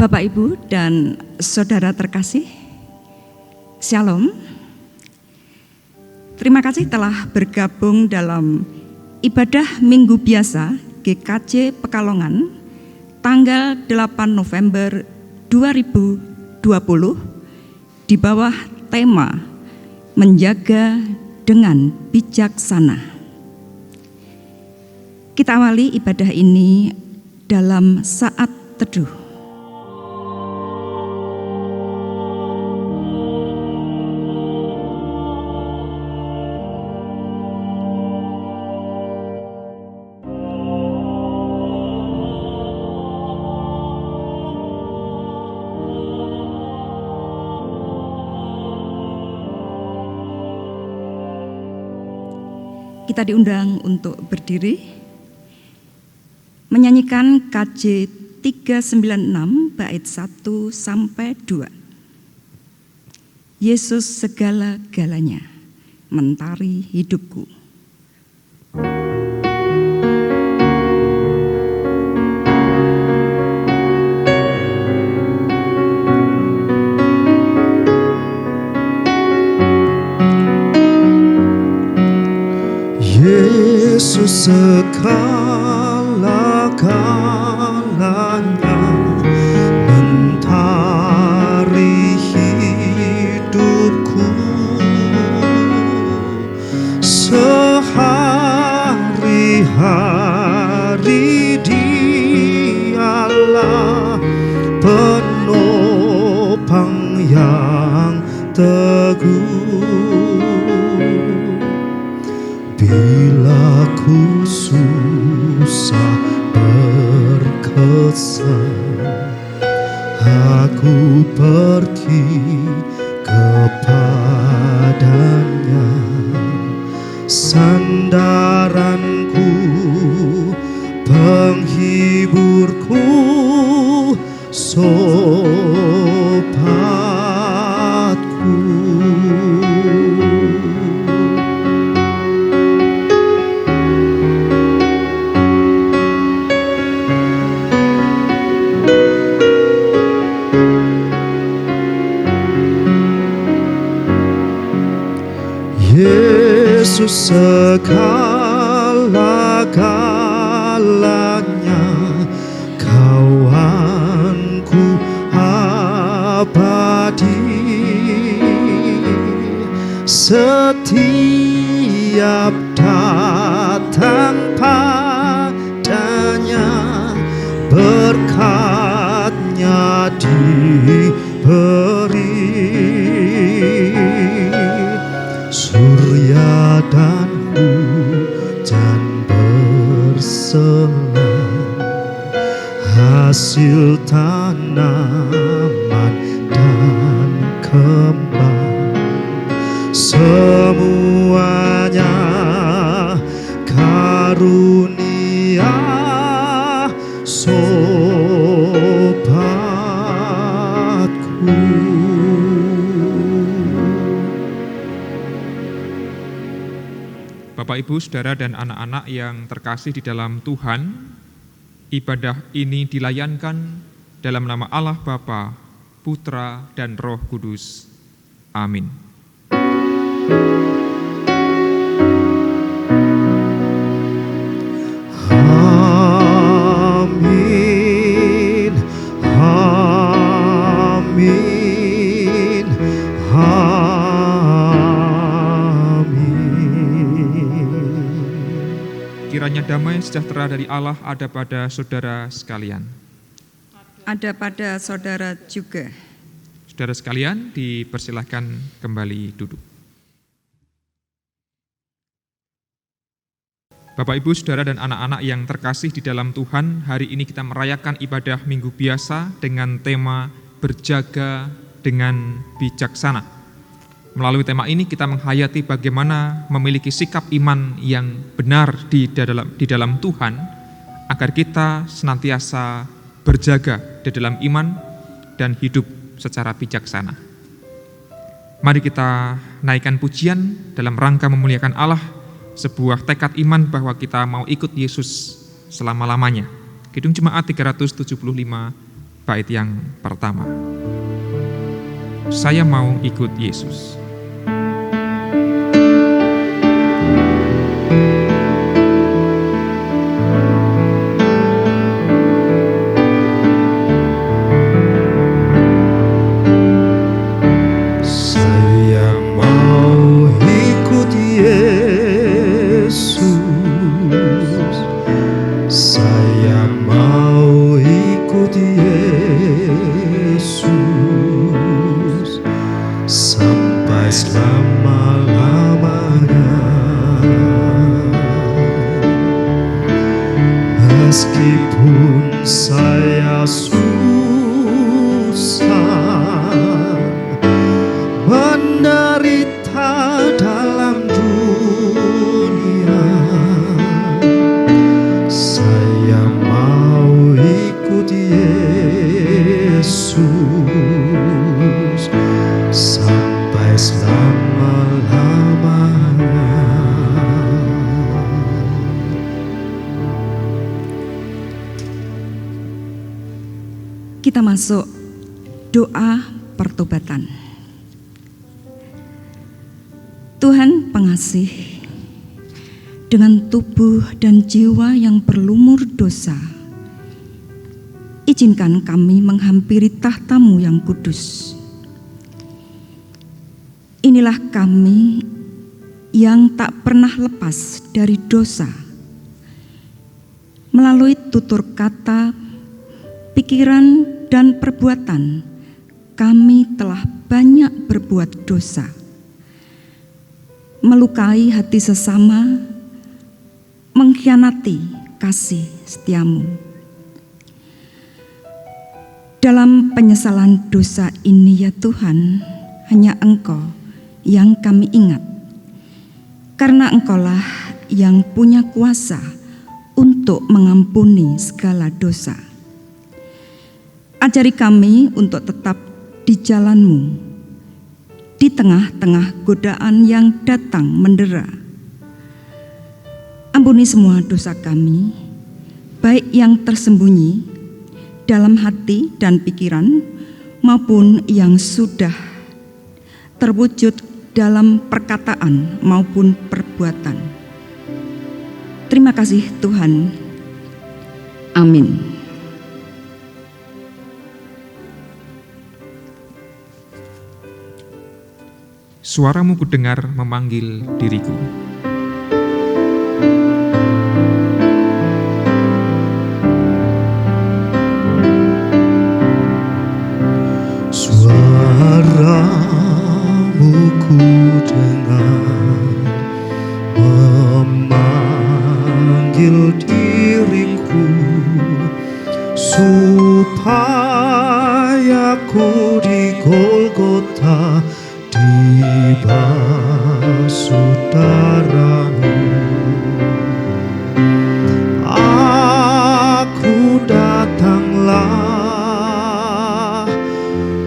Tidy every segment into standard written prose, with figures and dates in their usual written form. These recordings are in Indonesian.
Bapak, Ibu, dan saudara terkasih, Shalom. Terima kasih telah bergabung dalam ibadah Minggu Biasa GKJ Pekalongan tanggal 8 November 2020 di bawah tema Menjaga dengan Bijaksana. Kita awali ibadah ini dalam saat teduh. Kita diundang untuk berdiri, menyanyikan KJ 396 bait 1 sampai 2. Yesus segala-galanya, mentari hidupku. Yesus segala-galanya, mentari hidupku. Sehari-hari Dialah penopang yang teguh. Bila ku susah berkesan, aku pergi kepadanya. Sandaranku, penghiburku, sopatku. Yesus segala-galanya, kawanku abadi. Setiap datang padanya, berkatnya diberi. Surya dan hujan berselang, hasil tanaman dan kembang, semuanya karunia sopatku. Bapak, Ibu, Saudara, dan anak-anak yang terkasih di dalam Tuhan, ibadah ini dilayankan dalam nama Allah Bapa, Putra, dan Roh Kudus. Amin. Amin, amin, Kiranya damai sejahtera dari Allah ada pada saudara sekalian. Ada pada saudara juga. Saudara sekalian, dipersilahkan kembali duduk. Bapak, Ibu, Saudara, dan anak-anak yang terkasih di dalam Tuhan, hari ini kita merayakan ibadah Minggu Biasa dengan tema Berjaga dengan Bijaksana. Melalui tema ini kita menghayati bagaimana memiliki sikap iman yang benar di dalam Tuhan, agar kita senantiasa berjaga di dalam iman dan hidup secara bijaksana. Mari kita naikkan pujian dalam rangka memuliakan Allah, sebuah tekad iman bahwa kita mau ikut Yesus selama-lamanya. Kidung Jemaat 375, bait yang pertama. Saya mau ikut Yesus. Saya mau ikut Yesus. Saya mau ikut Yesus sampai selama-lamanya. Meskipun saya susah menderita dalam dunia, saya mau ikut Yesus sampai selama-lamanya. Kita masuk doa pertobatan. Tuhan pengasih, dengan tubuh dan jiwa yang berlumur dosa, izinkan kami menghampiri tahta-Mu yang kudus. Inilah kami yang tak pernah lepas dari dosa. Melalui tutur kata, pikiran, dan perbuatan, kami telah banyak berbuat dosa, melukai hati sesama, mengkhianati kasih setia-Mu. Dalam penyesalan dosa ini ya Tuhan, hanya Engkau yang kami ingat, karena Engkaulah yang punya kuasa untuk mengampuni segala dosa. Ajari kami untuk tetap di jalan-Mu, di tengah-tengah godaan yang datang mendera. Ampuni semua dosa kami, baik yang tersembunyi dalam hati dan pikiran, maupun yang sudah terwujud dalam perkataan maupun perbuatan. Terima kasih Tuhan. Amin. Suaramu kudengar memanggil diriku. Suaramu kudengar memanggil diriku, supaya ku di Golgota dibasuh darah-Mu. Aku datanglah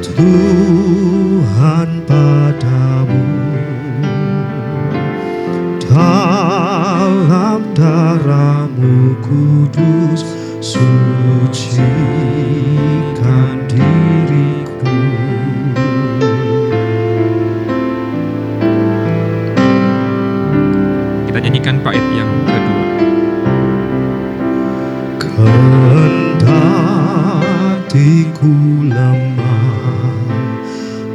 Tuhan padamu, dalam darah-Mu kudus sucikan diriku. Kita nyanyikan bait yang kedua. Kendatiku lemah,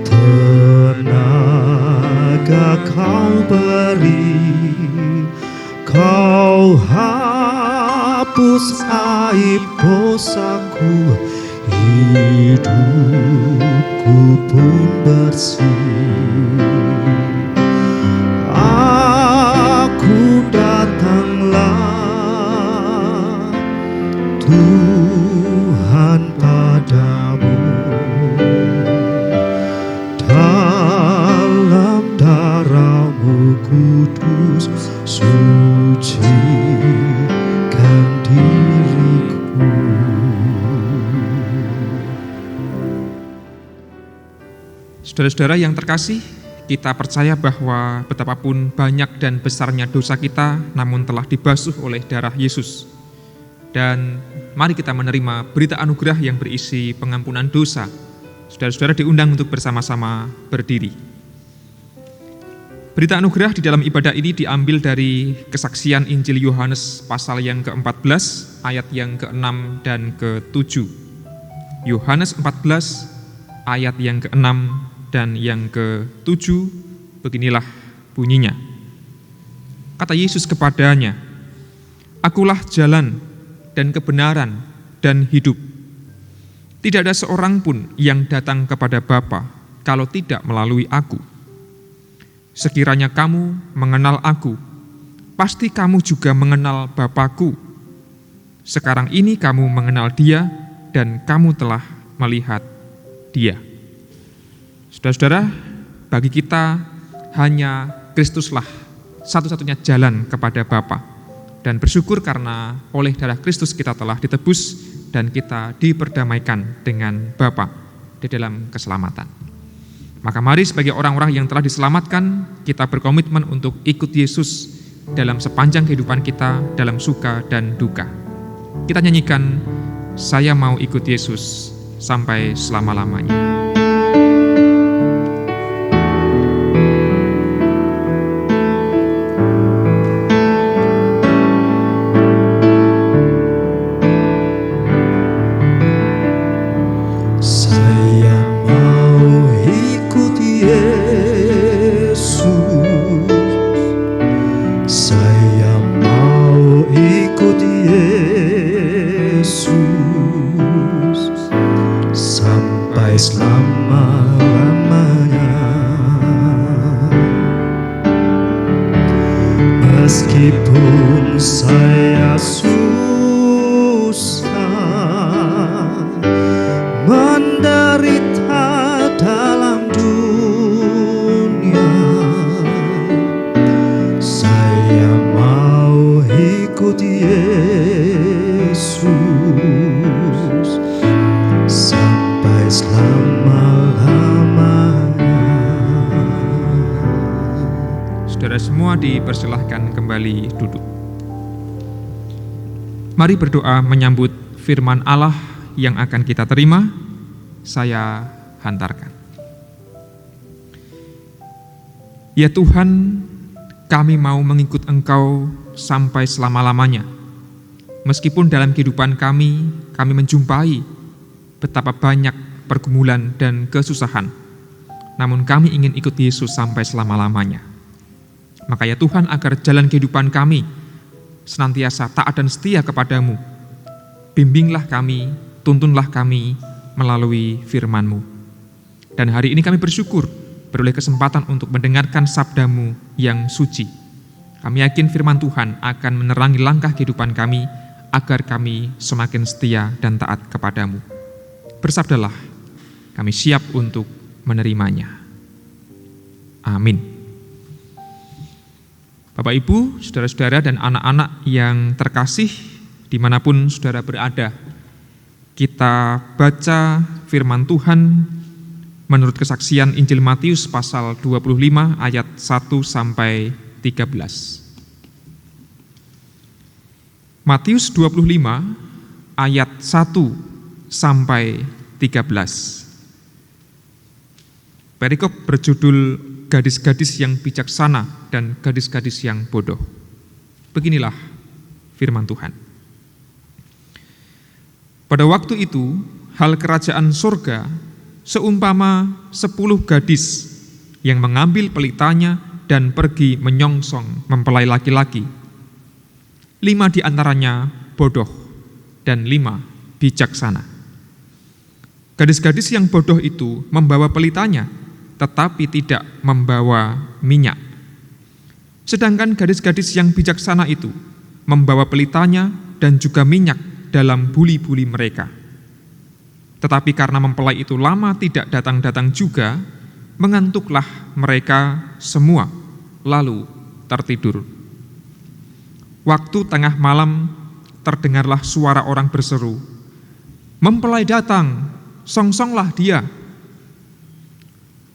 tenaga Kau beri, Kau hapus aib dosaku, hidupku pun bersih. Aku datanglah Tuhan padamu, dalam darah-Mu kudus sucikan diriku. Saudara-saudara yang terkasih, kita percaya bahwa betapapun banyak dan besarnya dosa kita, namun telah dibasuh oleh darah Yesus. Dan mari kita menerima berita anugerah yang berisi pengampunan dosa. Saudara-saudara diundang untuk bersama-sama berdiri. Berita anugerah di dalam ibadah ini diambil dari kesaksian Injil Yohanes pasal yang ke-14, ayat yang ke-6 dan ke-7. Yohanes 14, ayat yang ke-6 dan yang ke-7, beginilah bunyinya. Kata Yesus kepadanya, "Akulah jalan dan kebenaran dan hidup. Tidak ada seorang pun yang datang kepada Bapa kalau tidak melalui aku. Sekiranya kamu mengenal aku, pasti kamu juga mengenal Bapa-Ku. Sekarang ini kamu mengenal Dia dan kamu telah melihat Dia." Saudara-saudara, bagi kita hanya Kristuslah satu-satunya jalan kepada Bapa. Dan bersyukur karena oleh darah Kristus kita telah ditebus dan kita diperdamaikan dengan Bapa di dalam keselamatan. Maka mari sebagai orang-orang yang telah diselamatkan, kita berkomitmen untuk ikut Yesus dalam sepanjang kehidupan kita, dalam suka dan duka. Kita nyanyikan, "Saya mau ikut Yesus sampai selama-lamanya." Meskipun saya susah menderita dalam dunia, saya mau ikut Yesus sampai selama-lamanya. Saudara semua dipersilahkan kembali duduk. Mari berdoa menyambut firman Allah yang akan kita terima. Saya hantarkan. Ya Tuhan, kami mau mengikut Engkau sampai selama-lamanya. Meskipun dalam kehidupan kami menjumpai betapa banyak pergumulan dan kesusahan, namun kami ingin ikut Yesus sampai selama-lamanya. Maka ya Tuhan, agar jalan kehidupan kami senantiasa taat dan setia kepadamu, bimbinglah kami, tuntunlah kami melalui firman-Mu. Dan hari ini kami bersyukur beroleh kesempatan untuk mendengarkan sabda-Mu yang suci. Kami yakin firman Tuhan akan menerangi langkah kehidupan kami, agar kami semakin setia dan taat kepadamu. Bersabdalah, kami siap untuk menerimanya. Amin. Bapak, Ibu, saudara-saudara dan anak-anak yang terkasih dimanapun saudara berada, kita baca firman Tuhan menurut kesaksian Injil Matius pasal 25 ayat 1 sampai 13. Matius 25 ayat 1 sampai 13. Perikop berjudul gadis-gadis yang bijaksana dan gadis-gadis yang bodoh. Beginilah firman Tuhan. Pada waktu itu, hal kerajaan surga seumpama 10 gadis yang mengambil pelitanya dan pergi menyongsong mempelai laki-laki. 5 di antaranya bodoh dan 5 bijaksana. Gadis-gadis yang bodoh itu membawa pelitanya, tetapi tidak membawa minyak. Sedangkan gadis-gadis yang bijaksana itu membawa pelitanya dan juga minyak dalam buli-buli mereka. Tetapi karena mempelai itu lama tidak datang-datang juga, mengantuklah mereka semua, lalu tertidur. Waktu tengah malam terdengarlah suara orang berseru, "Mempelai datang, songsonglah dia."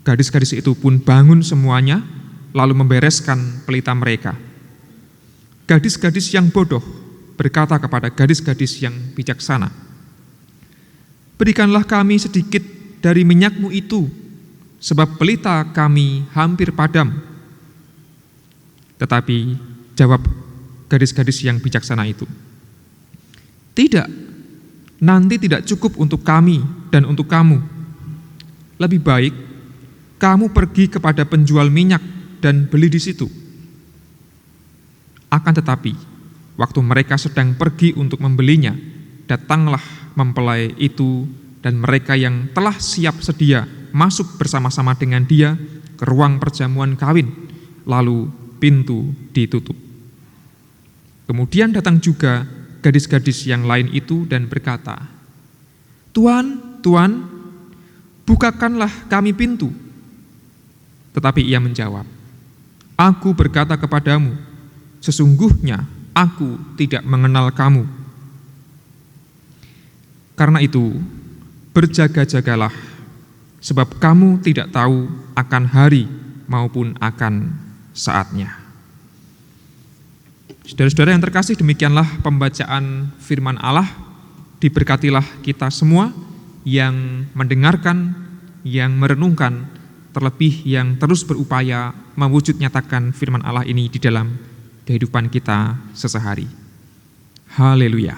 Gadis-gadis itu pun bangun semuanya, lalu membereskan pelita mereka. Gadis-gadis yang bodoh berkata kepada gadis-gadis yang bijaksana, "Berikanlah kami sedikit dari minyakmu itu, sebab pelita kami hampir padam." Tetapi jawab gadis-gadis yang bijaksana itu, "Tidak, nanti tidak cukup untuk kami dan untuk kamu. Lebih baik kamu pergi kepada penjual minyak dan beli di situ." Akan tetapi, waktu mereka sedang pergi untuk membelinya, datanglah mempelai itu dan mereka yang telah siap sedia masuk bersama-sama dengan dia ke ruang perjamuan kawin, lalu pintu ditutup. Kemudian datang juga gadis-gadis yang lain itu dan berkata, "Tuan, Tuan, bukakanlah kami pintu." Tetapi ia menjawab, "Aku berkata kepadamu, sesungguhnya aku tidak mengenal kamu. Karena itu, berjaga-jagalah, sebab kamu tidak tahu akan hari maupun akan saatnya." Saudara-saudara yang terkasih, demikianlah pembacaan firman Allah. Diberkatilah kita semua yang mendengarkan, yang merenungkan, terlebih yang terus berupaya mewujud nyatakan firman Allah ini di dalam kehidupan kita sehari-hari. Haleluya.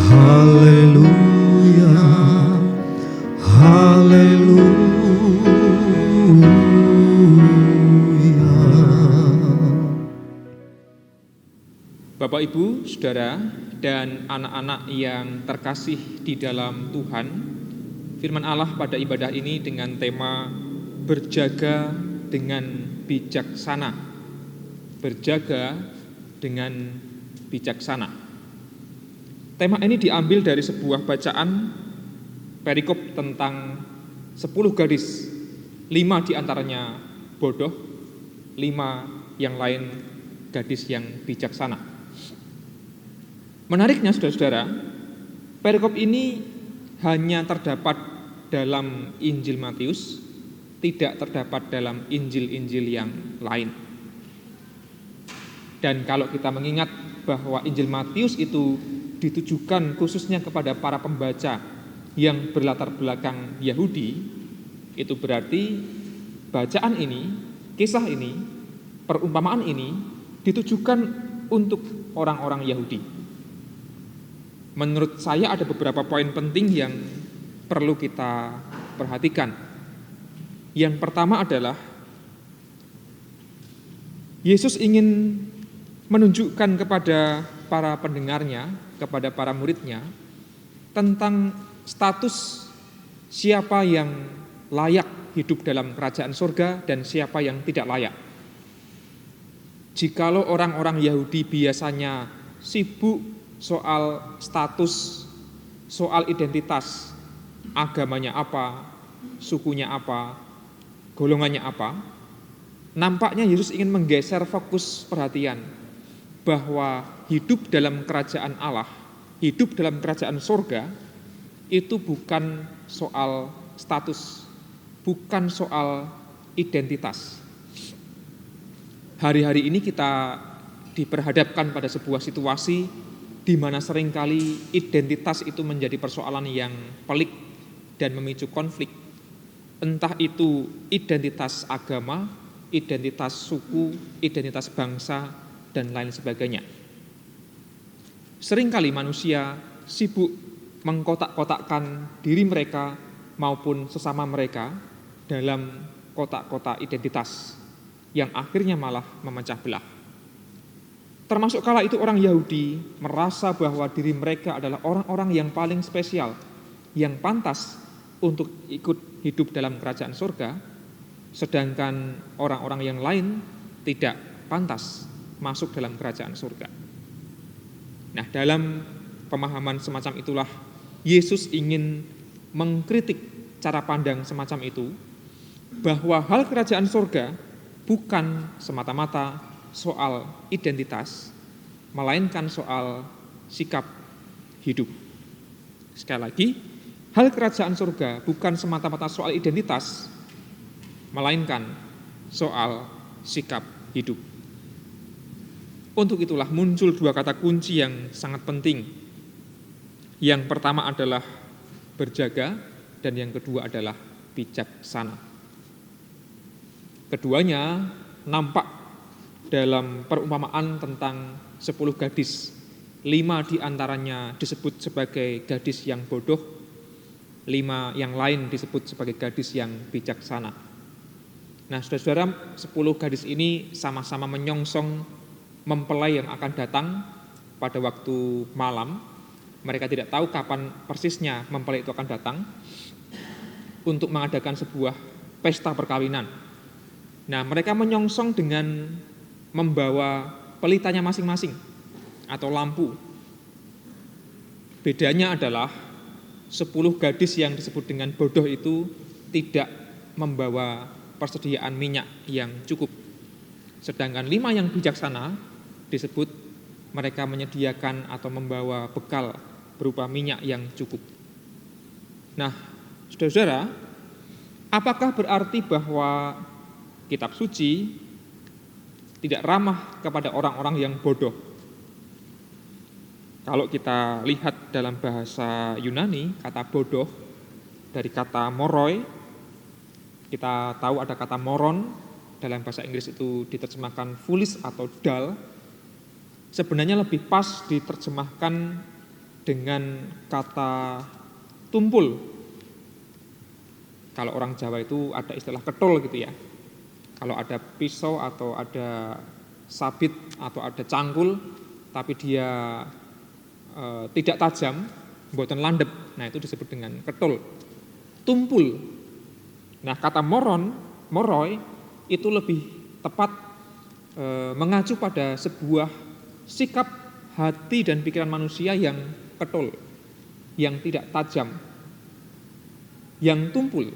Haleluya, haleluya. Bapak, Ibu, Saudara, dan anak-anak yang terkasih di dalam Tuhan, firman Allah pada ibadah ini dengan tema berjaga dengan bijaksana. Berjaga dengan bijaksana. Tema ini diambil dari sebuah bacaan perikop tentang 10 gadis, 5 diantaranya bodoh, 5 yang lain gadis yang bijaksana. Menariknya, saudara-saudara, perikop ini hanya terdapat dalam Injil Matius, tidak terdapat dalam Injil-Injil yang lain. Dan kalau kita mengingat bahwa Injil Matius itu ditujukan khususnya kepada para pembaca yang berlatar belakang Yahudi, itu berarti bacaan ini, kisah ini, perumpamaan ini ditujukan untuk orang-orang Yahudi. Menurut saya ada beberapa poin penting yang perlu kita perhatikan. Yang pertama adalah Yesus ingin menunjukkan kepada para pendengarnya, kepada para muridnya, tentang status siapa yang layak hidup dalam kerajaan surga dan siapa yang tidak layak. Jikalau orang-orang Yahudi biasanya sibuk soal status, soal identitas, agamanya apa, sukunya apa, golongannya apa, nampaknya Yesus ingin menggeser fokus perhatian bahwa hidup dalam kerajaan Allah, hidup dalam kerajaan surga itu bukan soal status, bukan soal identitas. Hari-hari ini kita diperhadapkan pada sebuah situasi di mana seringkali identitas itu menjadi persoalan yang pelik dan memicu konflik. Entah itu identitas agama, identitas suku, identitas bangsa, dan lain sebagainya. Seringkali manusia sibuk mengkotak-kotakkan diri mereka maupun sesama mereka dalam kotak-kotak identitas yang akhirnya malah memecah belah. Termasuk kala itu orang Yahudi merasa bahwa diri mereka adalah orang-orang yang paling spesial, yang pantas untuk ikut hidup dalam kerajaan surga, sedangkan orang-orang yang lain tidak pantas masuk dalam kerajaan surga. Nah, dalam pemahaman semacam itulah Yesus ingin mengkritik cara pandang semacam itu, bahwa hal kerajaan surga bukan semata-mata soal identitas, melainkan soal sikap hidup. Sekali lagi, Hal kerajaan surga bukan semata-mata soal identitas, melainkan soal sikap hidup. Untuk itulah muncul dua kata kunci yang sangat penting. Yang pertama adalah berjaga, dan yang kedua adalah bijaksana. Keduanya nampak dalam perumpamaan tentang 10 gadis. 5 diantaranya disebut sebagai gadis yang bodoh, 5 yang lain disebut sebagai gadis yang bijaksana. Nah, saudara-saudara, 10 gadis ini sama-sama menyongsong mempelai yang akan datang pada waktu malam. Mereka tidak tahu kapan persisnya mempelai itu akan datang untuk mengadakan sebuah pesta perkawinan. Nah, mereka menyongsong dengan membawa pelitanya masing-masing atau lampu. Bedanya adalah 10 gadis yang disebut dengan bodoh itu tidak membawa persediaan minyak yang cukup. Sedangkan 5 yang bijaksana disebut mereka menyediakan atau membawa bekal berupa minyak yang cukup. Nah, saudara-saudara, apakah berarti bahwa kitab suci tidak ramah kepada orang-orang yang bodoh? Kalau kita lihat dalam bahasa Yunani, kata bodoh dari kata moroi, kita tahu ada kata moron, dalam bahasa Inggris itu diterjemahkan foolish atau dull. Sebenarnya lebih pas diterjemahkan dengan kata tumpul. Kalau orang Jawa itu ada istilah ketol gitu ya. Kalau ada pisau atau ada sabit atau ada cangkul, tapi dia tidak tajam, mboten landep, nah itu disebut dengan ketol. Tumpul. Nah, kata moroi itu lebih tepat mengacu pada sebuah sikap hati dan pikiran manusia yang ketol, yang tidak tajam, yang tumpul.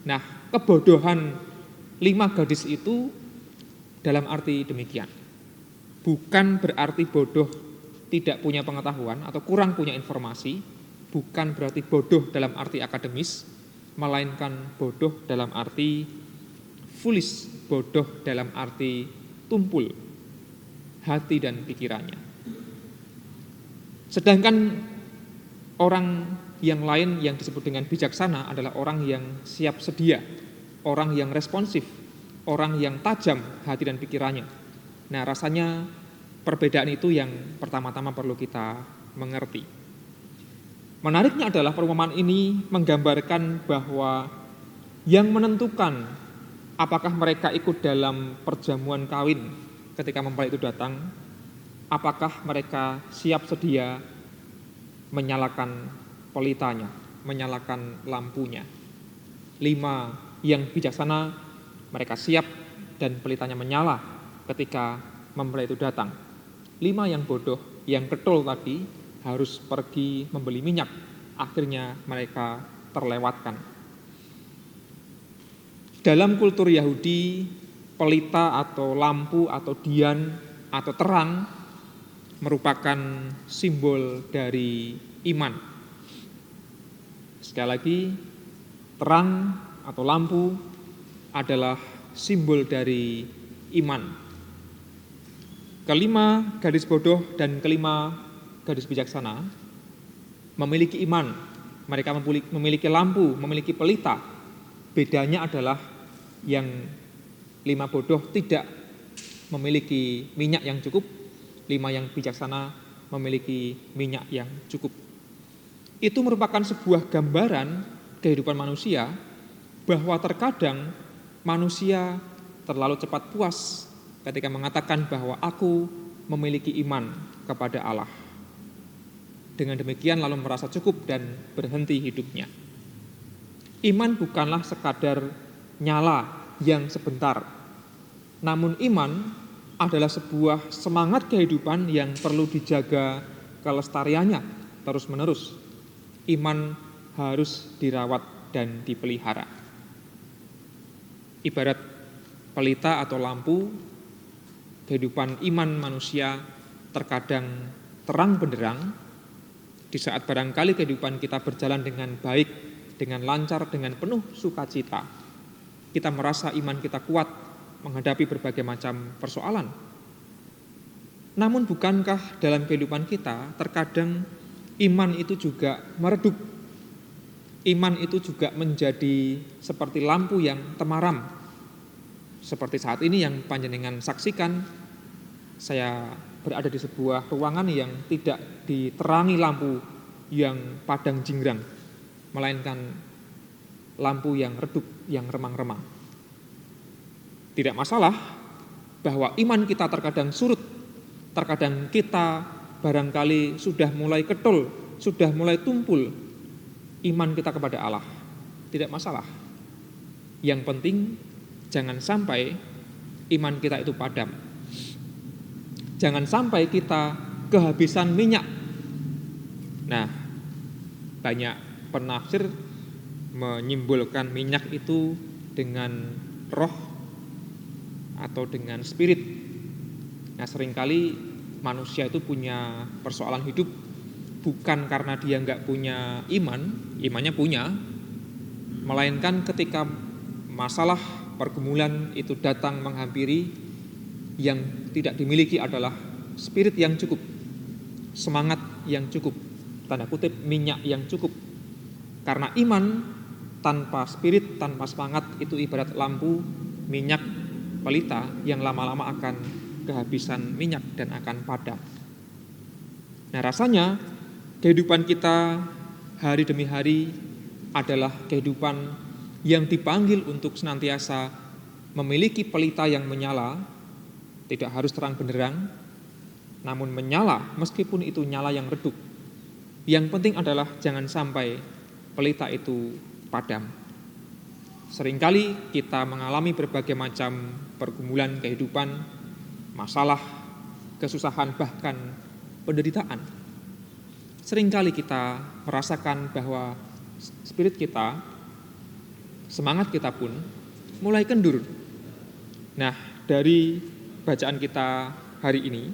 Nah, kebodohan 5 gadis itu dalam arti demikian. Bukan berarti bodoh tidak punya pengetahuan atau kurang punya informasi, bukan berarti bodoh dalam arti akademis, melainkan bodoh dalam arti foolish, bodoh dalam arti tumpul hati dan pikirannya. Sedangkan orang yang lain yang disebut dengan bijaksana adalah orang yang siap sedia, orang yang responsif, orang yang tajam hati dan pikirannya. Nah, rasanya perbedaan itu yang pertama-tama perlu kita mengerti. Menariknya adalah perumpamaan ini menggambarkan bahwa yang menentukan apakah mereka ikut dalam perjamuan kawin ketika mempelai itu datang, apakah mereka siap sedia menyalakan pelitanya, menyalakan lampunya. 5 yang bijaksana, mereka siap dan pelitanya menyala ketika mempelai itu datang. 5 yang bodoh, yang ketol tadi harus pergi membeli minyak. Akhirnya mereka terlewatkan. Dalam kultur Yahudi, pelita atau lampu atau dian atau terang merupakan simbol dari iman. Sekali lagi, terang atau lampu adalah simbol dari iman. Kelima gadis bodoh dan kelima gadis bijaksana memiliki iman. Mereka memiliki lampu, memiliki pelita. Bedanya adalah yang 5 bodoh tidak memiliki minyak yang cukup, 5 yang bijaksana memiliki minyak yang cukup. Itu merupakan sebuah gambaran kehidupan manusia, bahwa terkadang manusia terlalu cepat puas ketika mengatakan bahwa aku memiliki iman kepada Allah. Dengan demikian lalu merasa cukup dan berhenti hidupnya. Iman bukanlah sekadar nyala yang sebentar, namun iman adalah sebuah semangat kehidupan yang perlu dijaga kelestariannya terus-menerus. Iman harus dirawat dan dipelihara. Ibarat pelita atau lampu, kehidupan iman manusia terkadang terang benderang, Di saat barangkali kehidupan kita berjalan dengan baik, dengan lancar, dengan penuh sukacita, kita merasa iman kita kuat menghadapi berbagai macam persoalan. Namun bukankah dalam kehidupan kita terkadang iman itu juga meredup? Iman itu juga menjadi seperti lampu yang temaram. Seperti saat ini yang panjenengan saksikan, saya berada di sebuah ruangan yang tidak diterangi lampu yang padang jingrang, melainkan lampu yang redup, yang remang-remang. Tidak masalah bahwa iman kita terkadang surut, terkadang kita barangkali sudah mulai ketul, sudah mulai tumpul iman kita kepada Allah. Tidak masalah. Yang penting jangan sampai iman kita itu padam. Jangan sampai kita kehabisan minyak. Nah, banyak penafsir menyimbolkan minyak itu dengan roh atau dengan spirit. Nah, seringkali manusia itu punya persoalan hidup bukan karena dia nggak punya iman, imannya punya, melainkan ketika masalah pergumulan itu datang menghampiri, yang tidak dimiliki adalah spirit yang cukup, semangat yang cukup, tanda kutip minyak yang cukup. Karena iman tanpa spirit, tanpa semangat itu ibarat lampu minyak pelita yang lama-lama akan kehabisan minyak dan akan padam. Nah, rasanya kehidupan kita hari demi hari adalah kehidupan yang dipanggil untuk senantiasa memiliki pelita yang menyala. Tidak harus terang benderang, namun menyala meskipun itu nyala yang redup. Yang penting adalah jangan sampai pelita itu padam. Seringkali kita mengalami berbagai macam pergumulan kehidupan, masalah, kesusahan, bahkan penderitaan. Seringkali kita merasakan bahwa spirit kita, semangat kita pun mulai kendur. Nah, dari bacaan kita hari ini,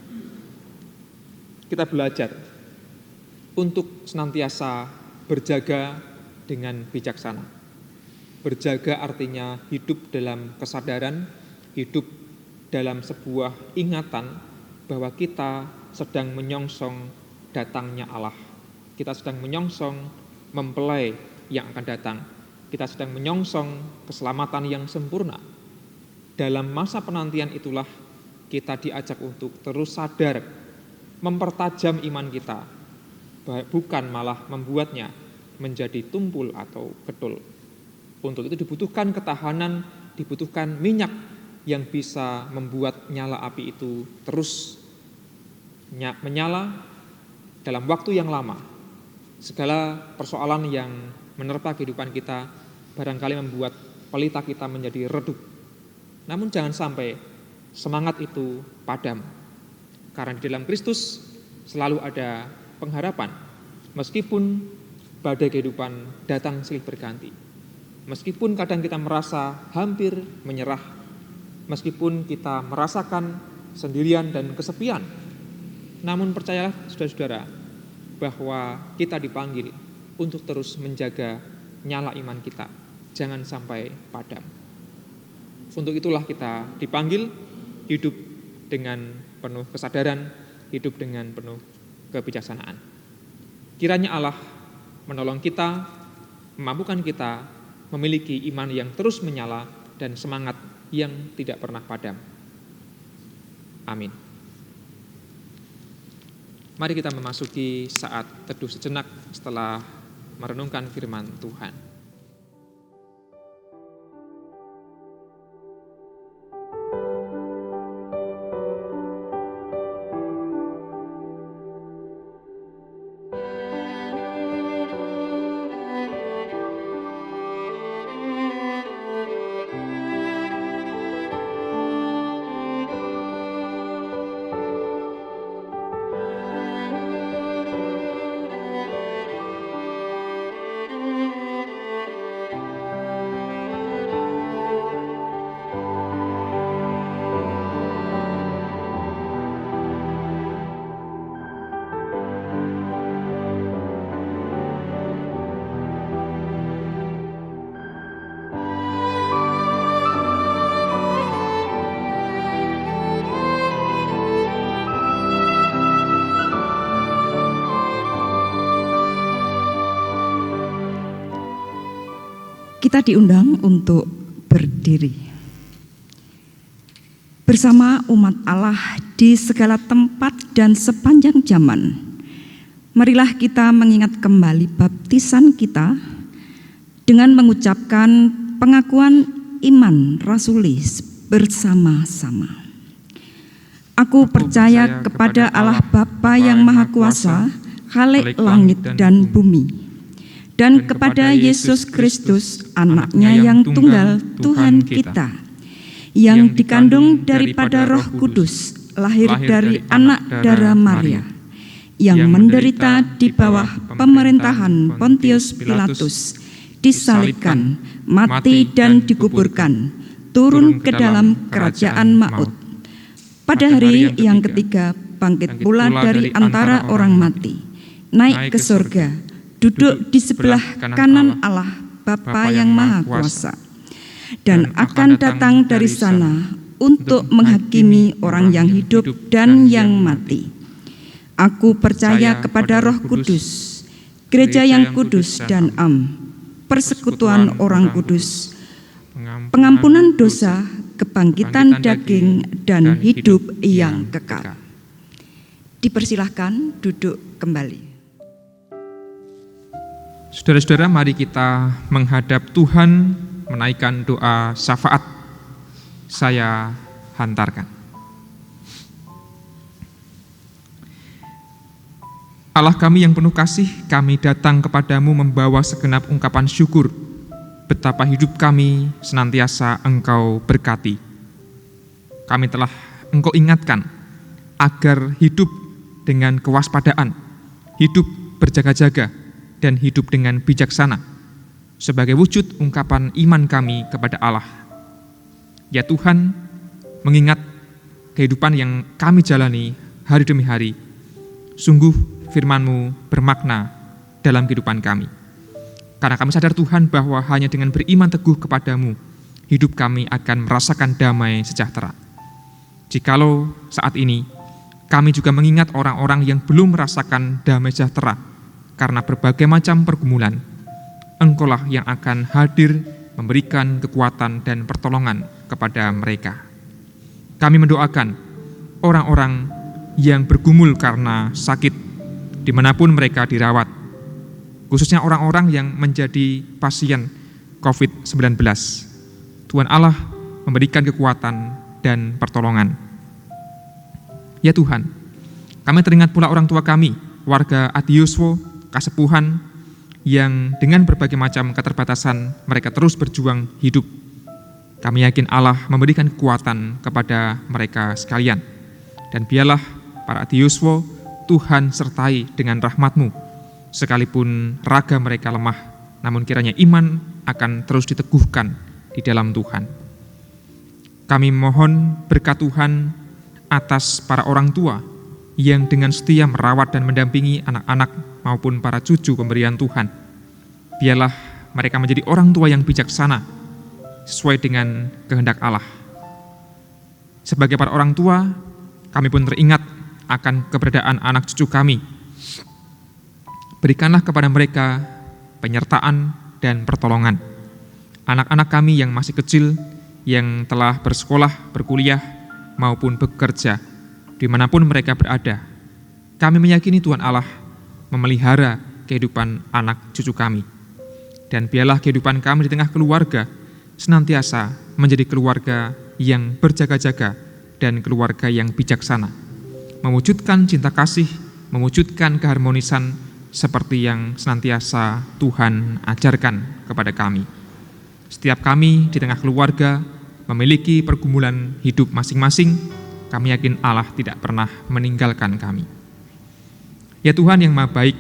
kita belajar untuk senantiasa berjaga dengan bijaksana. Berjaga artinya hidup dalam kesadaran, hidup dalam sebuah ingatan bahwa kita sedang menyongsong datangnya Allah. Kita sedang menyongsong mempelai yang akan datang. Kita sedang menyongsong keselamatan yang sempurna. Dalam masa penantian itulah kita diajak untuk terus sadar, mempertajam iman kita, bukan malah membuatnya menjadi tumpul atau ketul. Untuk itu dibutuhkan ketahanan, dibutuhkan minyak yang bisa membuat nyala api itu terus menyala dalam waktu yang lama. Segala persoalan yang menerpa kehidupan kita barangkali membuat pelita kita menjadi redup. Namun jangan sampai semangat itu padam, karena di dalam Kristus selalu ada pengharapan. Meskipun badai kehidupan datang silih berganti, meskipun kadang kita merasa hampir menyerah, meskipun kita merasakan sendirian dan kesepian, namun percayalah saudara-saudara bahwa kita dipanggil untuk terus menjaga nyala iman kita, jangan sampai padam. Untuk itulah kita dipanggil hidup dengan penuh kesadaran, hidup dengan penuh kebijaksanaan. Kiranya Allah menolong kita, memampukan kita memiliki iman yang terus menyala dan semangat yang tidak pernah padam. Amin. Mari kita memasuki saat teduh sejenak setelah merenungkan firman Tuhan. Kita diundang untuk berdiri. Bersama umat Allah di segala tempat dan sepanjang zaman, marilah kita mengingat kembali baptisan kita dengan mengucapkan pengakuan iman rasuli bersama-sama. Aku percaya kepada Allah Bapa yang Maha Kuasa, Khalik langit dan bumi, dan kepada Yesus Kristus, Anaknya yang tunggal, Tuhan kita, yang dikandung daripada Roh Kudus, lahir dari anak darah Maria, yang menderita di bawah pemerintahan Pontius Pilatus, disalibkan, mati dan dikuburkan, turun ke dalam kerajaan maut. Pada hari yang ketiga bangkit pula dari antara orang mati, naik ke surga, duduk di sebelah kanan Allah Bapa yang Maha Kuasa, dan akan datang dari sana untuk menghakimi orang yang hidup dan yang mati. Aku percaya kepada Roh Kudus, gereja yang kudus dan persekutuan orang kudus, pengampunan dosa, kebangkitan daging, dan hidup yang kekal. Dipersilahkan duduk kembali. Saudara-saudara, mari kita menghadap Tuhan, menaikkan doa syafaat. Saya hantarkan. Allah kami yang penuh kasih, kami datang kepadamu membawa segenap ungkapan syukur betapa hidup kami senantiasa Engkau berkati. Kami telah Engkau ingatkan agar hidup dengan kewaspadaan, hidup berjaga-jaga, dan hidup dengan bijaksana sebagai wujud ungkapan iman kami kepada Allah. Ya Tuhan, mengingat kehidupan yang kami jalani hari demi hari, sungguh firman-Mu bermakna dalam kehidupan kami. Karena kami sadar Tuhan bahwa hanya dengan beriman teguh kepadamu, hidup kami akan merasakan damai sejahtera. Jikalau saat ini kami juga mengingat orang-orang yang belum merasakan damai sejahtera karena berbagai macam pergumulan, Engkaulah yang akan hadir memberikan kekuatan dan pertolongan kepada mereka. Kami mendoakan orang-orang yang bergumul karena sakit dimanapun mereka dirawat, khususnya orang-orang yang menjadi pasien COVID-19. Tuhan Allah memberikan kekuatan dan pertolongan. Ya Tuhan, kami teringat pula orang tua kami, warga Adioswo, Kasepuhan, yang dengan berbagai macam keterbatasan mereka terus berjuang hidup. Kami yakin Allah memberikan kekuatan kepada mereka sekalian. Dan biarlah para Adioswo, Tuhan sertai dengan rahmat-Mu, sekalipun raga mereka lemah, namun kiranya iman akan terus diteguhkan di dalam Tuhan. Kami mohon berkat Tuhan atas para orang tua yang dengan setia merawat dan mendampingi anak-anak maupun para cucu pemberian Tuhan. Biarlah mereka menjadi orang tua yang bijaksana sesuai dengan kehendak Allah. Sebagai para orang tua, kami pun teringat akan keberadaan anak cucu kami. Berikanlah kepada mereka penyertaan dan pertolongan. Anak-anak kami yang masih kecil, yang telah bersekolah, berkuliah, maupun bekerja, dimanapun mereka berada. Kami meyakini Tuhan Allah memelihara kehidupan anak cucu kami. Dan biarlah kehidupan kami di tengah keluarga senantiasa menjadi keluarga yang berjaga-jaga dan keluarga yang bijaksana, mewujudkan cinta kasih, mewujudkan keharmonisan seperti yang senantiasa Tuhan ajarkan kepada kami. Setiap kami di tengah keluarga memiliki pergumulan hidup masing-masing, kami yakin Allah tidak pernah meninggalkan kami. Ya Tuhan yang Maha Baik,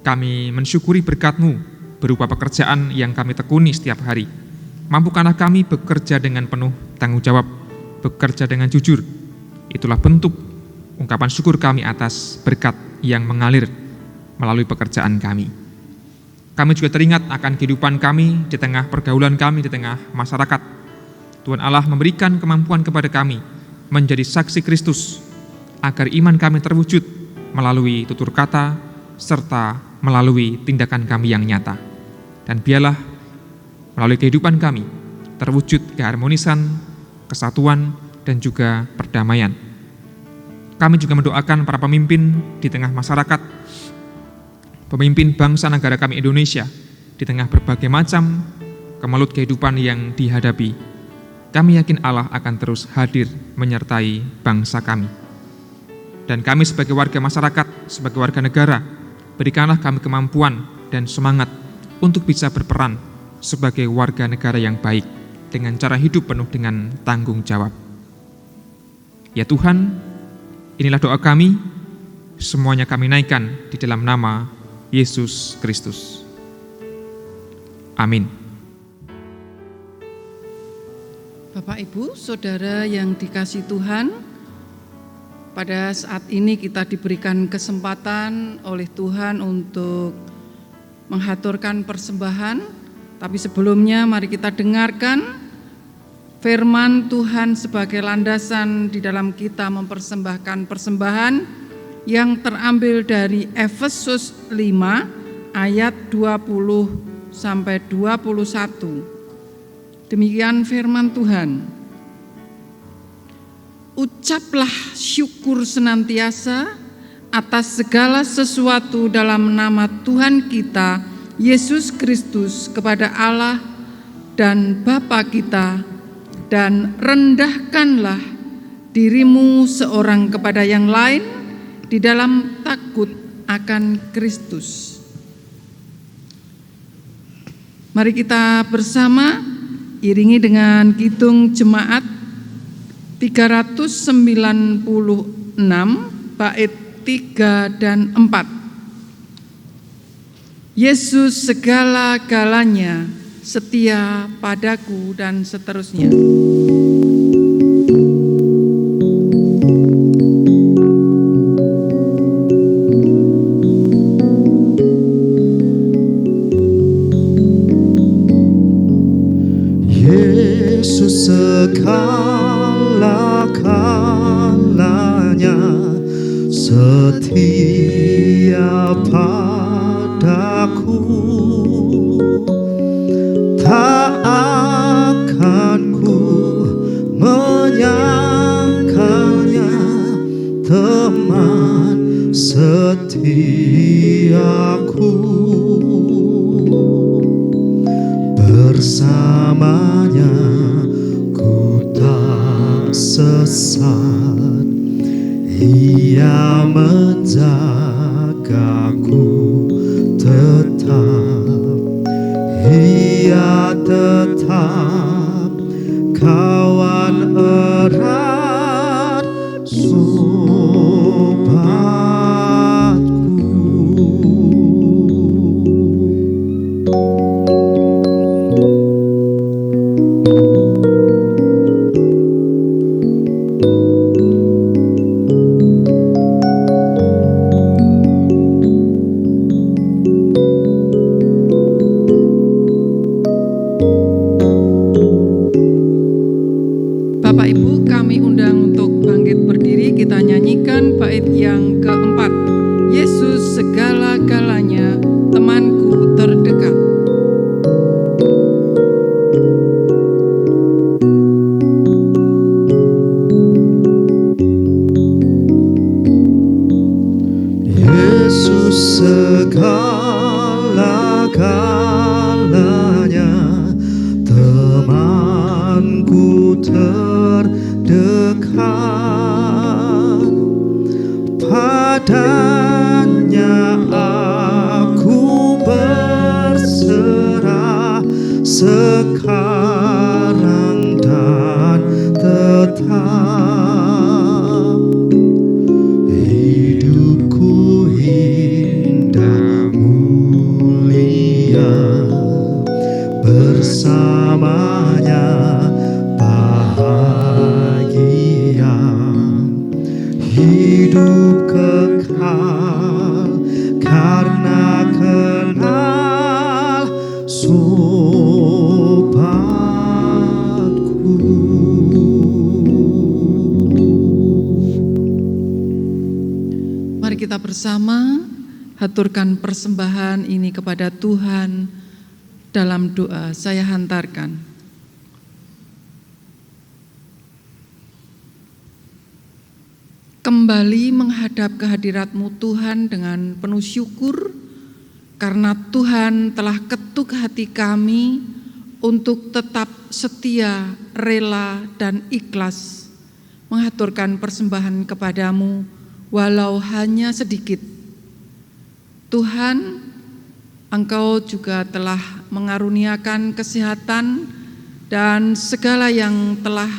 kami mensyukuri berkat-Mu berupa pekerjaan yang kami tekuni setiap hari. Mampukanlah kami bekerja dengan penuh tanggung jawab, bekerja dengan jujur. Itulah bentuk ungkapan syukur kami atas berkat yang mengalir melalui pekerjaan kami. Kami juga teringat akan kehidupan kami di tengah pergaulan kami di tengah masyarakat. Tuhan Allah memberikan kemampuan kepada kami menjadi saksi Kristus agar iman kami terwujud melalui tutur kata serta melalui tindakan kami yang nyata. Dan biarlah melalui kehidupan kami terwujud keharmonisan, kesatuan, dan juga perdamaian. Kami juga mendoakan para pemimpin di tengah masyarakat, pemimpin bangsa negara kami Indonesia, di tengah berbagai macam kemelut kehidupan yang dihadapi. Kami yakin Allah akan terus hadir menyertai bangsa kami. Dan kami sebagai warga masyarakat, sebagai warga negara, berikanlah kami kemampuan dan semangat untuk bisa berperan sebagai warga negara yang baik dengan cara hidup penuh dengan tanggung jawab. Ya Tuhan, inilah doa kami, semuanya kami naikkan di dalam nama Yesus Kristus. Amin. Bapak, Ibu, Saudara yang dikasihi Tuhan, pada saat ini kita diberikan kesempatan oleh Tuhan untuk menghaturkan persembahan, tapi sebelumnya mari kita dengarkan firman Tuhan sebagai landasan di dalam kita mempersembahkan persembahan yang terambil dari Efesus 5 ayat 20 sampai 21. Demikian firman Tuhan. Ucaplah syukur senantiasa atas segala sesuatu dalam nama Tuhan kita Yesus Kristus kepada Allah dan Bapa kita, dan rendahkanlah dirimu seorang kepada yang lain di dalam takut akan Kristus. Mari kita bersama iringi dengan kidung jemaat 396 bait 3 dan 4. Yesus segala-galanya setia padaku, dan seterusnya. Yesus segala-galanya setia padaku, tak akan ku menyangkalnya, teman setiaku. Bersamanya ku tak sesat, Ia menjagaku tetap, Ia tetap kawan erat Bapak Ibu, kami undang untuk bangkit berdiri, kita nyanyikan bait yang keempat. Yesus segala-galanya, temanku terdekat. Yesus segala-galanya, temanku terdekat. Padanya aku berserah sekarang dan tetap. Hidupku indah mulia, bersamanya bahagia. Hidup kekal karena kenal sobatku. Mari kita bersama haturkan persembahan ini kepada Tuhan Dalam doa saya hantarkan. Kembali menghadap kehadirat-Mu Tuhan dengan penuh syukur, karena Tuhan telah ketuk hati kami untuk tetap setia, rela, dan ikhlas mengaturkan persembahan kepadamu walau hanya sedikit. Tuhan, Engkau juga telah mengaruniakan kesehatan dan segala yang telah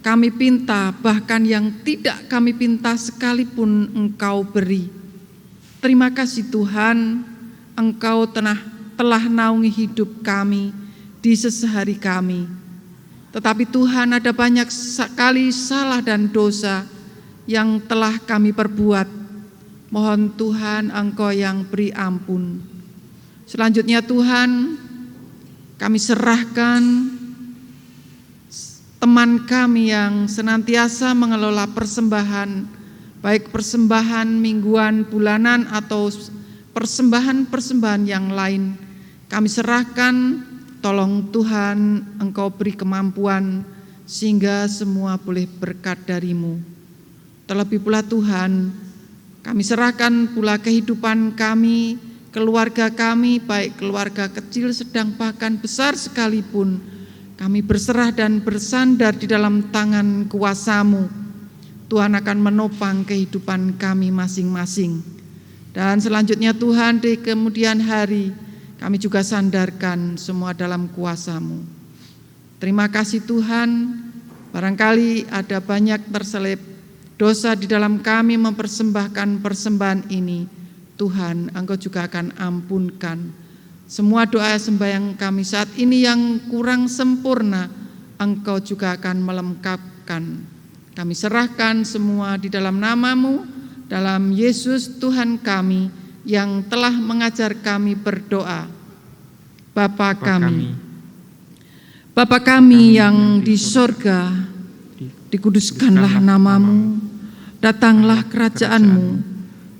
kami pinta, bahkan yang tidak kami pinta sekalipun Engkau beri. Terima kasih Tuhan, Engkau telah naungi hidup kami di sesehari kami. Tetapi Tuhan, ada banyak sekali salah dan dosa yang telah kami perbuat. Mohon Tuhan Engkau yang beri ampun. Selanjutnya Tuhan, kami serahkan teman kami yang senantiasa mengelola persembahan, baik persembahan mingguan, bulanan, atau persembahan-persembahan yang lain. Kami serahkan, tolong Tuhan Engkau beri kemampuan sehingga semua boleh berkat dari-Mu. Terlebih pula Tuhan, kami serahkan pula kehidupan kami, keluarga kami, baik keluarga kecil, sedang, bahkan besar sekalipun. Kami berserah dan bersandar di dalam tangan kuasa-Mu. Tuhan akan menopang kehidupan kami masing-masing. Dan selanjutnya Tuhan, di kemudian hari, kami juga sandarkan semua dalam kuasa-Mu. Terima kasih Tuhan, barangkali ada banyak terselip dosa di dalam kami mempersembahkan persembahan ini. Tuhan, Engkau juga akan ampunkan. Semua doa sembahyang kami saat ini yang kurang sempurna, Engkau juga akan melengkapkan. Kami serahkan semua di dalam nama-Mu, dalam Yesus Tuhan kami yang telah mengajar kami berdoa. Bapa kami, Bapa kami yang di sorga, dikuduskanlah nama-Mu, datanglah kerajaan-Mu,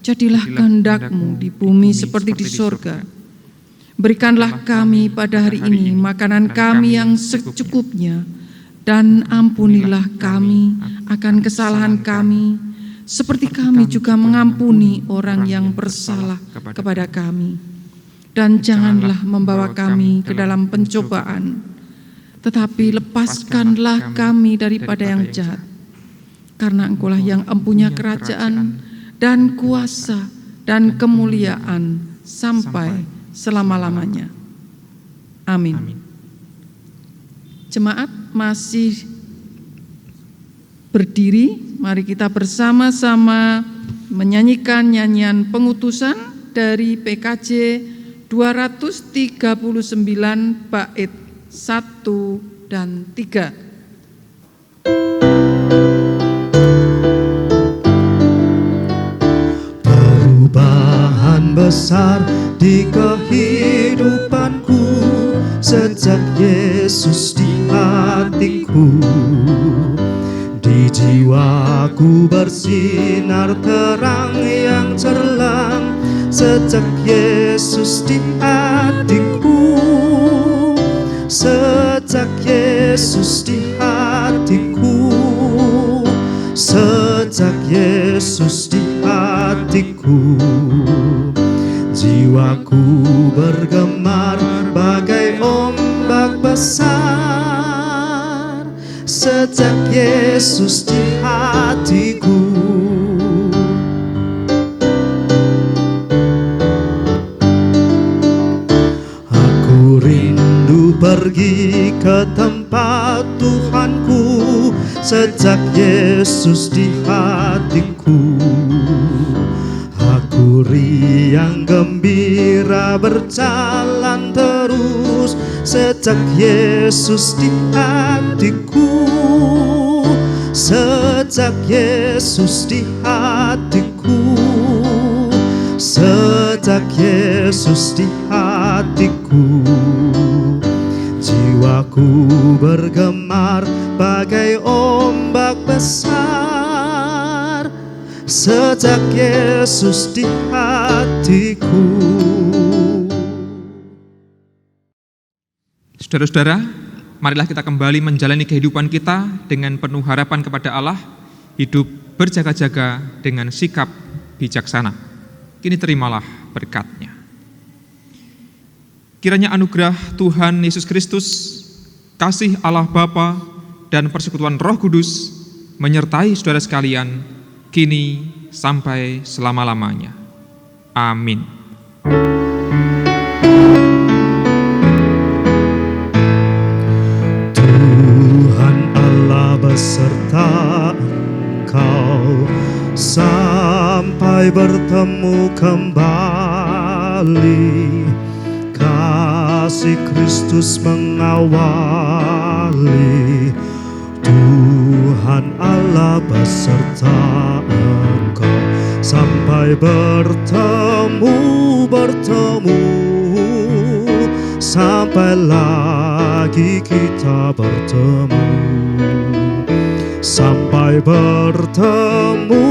jadilah kehendak-Mu di bumi seperti di sorga. Berikanlah kami pada hari ini makanan kami yang secukupnya, dan ampunilah kami akan kesalahan kami, seperti kami juga mengampuni orang yang bersalah kepada kami. Dan janganlah membawa kami ke dalam pencobaan, tetapi lepaskanlah kami daripada yang jahat. Karena Engkau-lah yang empunya kerajaan dan kuasa dan kemuliaan sampai selama-lamanya. Amin. Jemaat masih berdiri, mari kita bersama-sama menyanyikan nyanyian pengutusan dari PKJ 239 bait 1 dan 3. Perubahan besar di kehidupanku sejak Yesus di hatiku. Di jiwaku bersinar terang yang cerlang sejak Yesus di hatiku. Sejak Yesus di hatiku. Sejak Yesus di hatiku. Jiwaku bergemar bagai ombak besar sejak Yesus di hatiku. Aku rindu pergi ke tempat Tuhanku sejak Yesus di hatiku. Aku riang gembira berjalan terus sejak Yesus di hatiku. Sejak Yesus di hatiku. Sejak Yesus di hatiku. Jiwaku bergemar bagai ombak besar sejak Yesus di hatiku. Saudara-saudara, marilah kita kembali menjalani kehidupan kita dengan penuh harapan kepada Allah, hidup berjaga-jaga dengan sikap bijaksana. Kini terimalah berkat-Nya. Kiranya anugerah Tuhan Yesus Kristus, kasih Allah Bapa, dan persekutuan Roh Kudus menyertai saudara sekalian, kini sampai selama-lamanya. Amin. Tuhan Allah beserta engkau sampai bertemu kembali. Kasih Kristus mengawali. Tuhan Allah beserta engkau sampai bertemu, sampai lagi kita bertemu, sampai bertemu.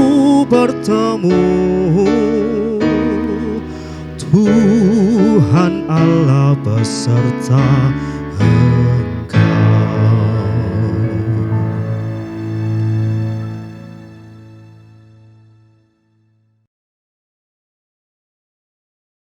Tuhan Allah beserta engkau.